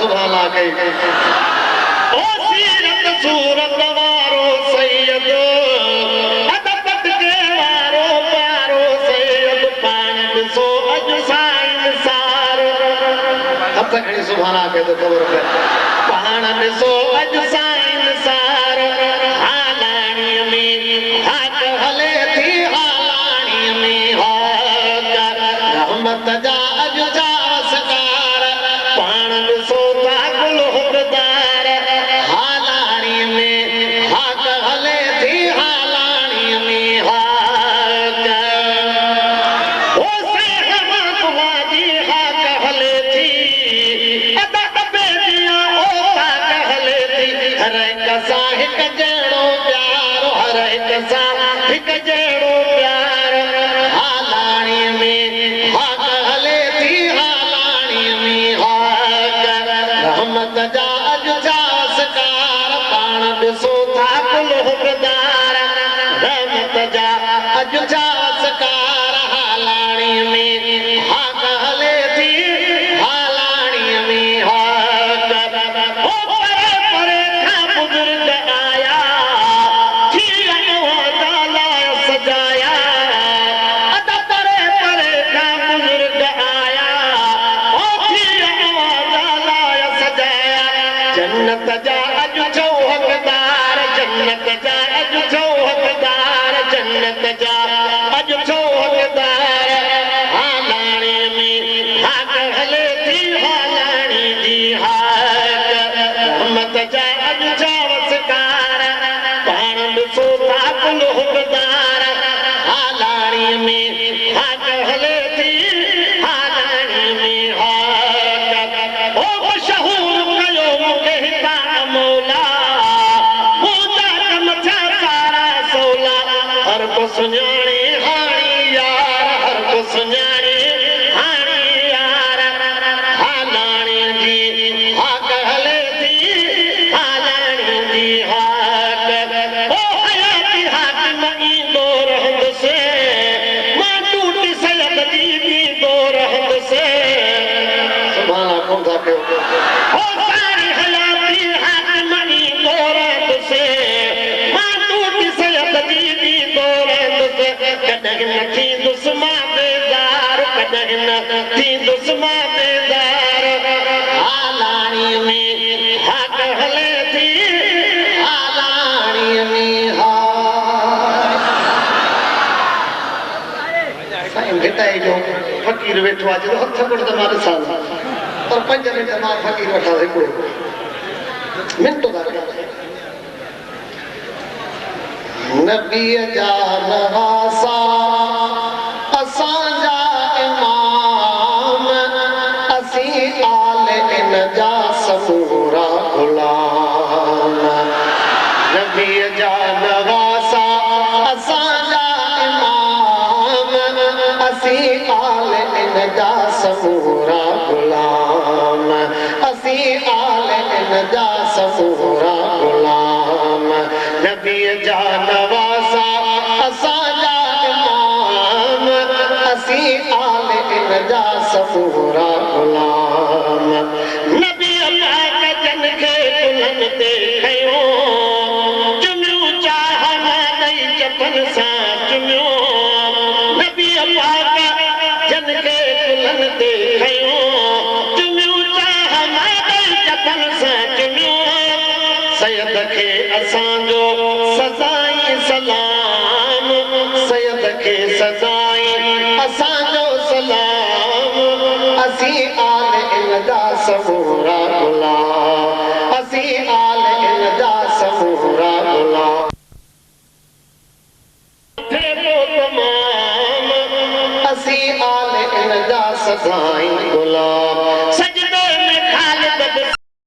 सुभान अल्लाह कई ओ सीरत सूरत वारो सैयद अदबत के वारो प्यारो सैयद पान सो अज साइन सार अब तक खड़ी सुभान अल्लाह के तो खबर पे पान सो अज साइन सार हालानी में हाथ हले थी हालानी में हाथ रहमत जा अज जा सकार पान सो ताकुल हुकदार हालानी में हाथ हले थी हालानी में हाथ ओ से हम वादी हाथ हले थी अदब बेदिया ओ ताक हले थी हर एक साहिक जेड़ो प्यार हर एक साहिक जेड़ो प्यार हालानी में हाथ हले थी हालानी में हाथ रहमत जा अज जा सकार पाण ॾिसो था कुल हुकदार रहमत जा अज जा सकार हालानी में हाथ हले थी हालानी में हाथ ओ परे परे खां बुजुर्ग आया थी ताला सजाया अद परे परे खां बुजुर्ग आया ओ थी ताला सजाया जन्नत जा अज छो हकदार जन्नत जा अज छो हकदार जन्नत जा अज छो हकदार हालानी में हाथ हले थी हालानी जी हाथ रहमत जा अज जा वसकार पाण ॾिसो ताकुल हुकदार हालानी में हाथ हले थी हालानी में हाथ ओ मशहूर कयो मूंखे हितां मौला मुंहिंजा कम छा सारा सौला हर को सुञाणे हाणी यार हर को सुञाणे हाणी यार हालाणी जी हाक हले थी हालाणी जी हाक ओ हयाती हाकिम ईंदो रहंदुसि मां टूटी सयद जी ॾींदो रहंदुसि सुभान अल्लाह कोन था कयो ओ सारी हयाती हाकिम ईंदो रहंदुसि मां टूटी सयद जी ॾींदो रहंदुसि कॾहिं न थींदुसि मां बेज़ार कॾहिं न थींदुसि मां बेज़ार हालाणी में हाक हले थी हालाणी में साईं भिटाई जो फ़कीर वेठो आहे जो हथ गुड़ त मां ॾिसां पर 5 मिंट मां फ़कीर वठां हिकिड़ो मिंट था नबीअ जा नवासा असांजा इमाम असीं आल इन जा समूरा गुलाम नबीअ जा नवासा असांजा इमाम असीं आल इन जा समूरा गुलाम असीं आल इन जा समूरा गुलाम नबीअ जा नवासा असांजा इमाम असीं आल इन जा समूरा गुलाम नबी पाक जन खे कुलनि ते खयो चुमियूं चाह मां ॾेई चपन सां चुमियो नबी पाक जन खे कुलनि ते खयो चुमियूं चाह मां ॾेई चपन सां चुमियो सैयद खे असांजो सदाई सलाम सैयद खे सदाई असांजो सलाम असीं आल इन जा समूरा गुलाम असीं आल इन जा समूरा गुलाम तमाम असीं आल इन जा सदाई गुलाम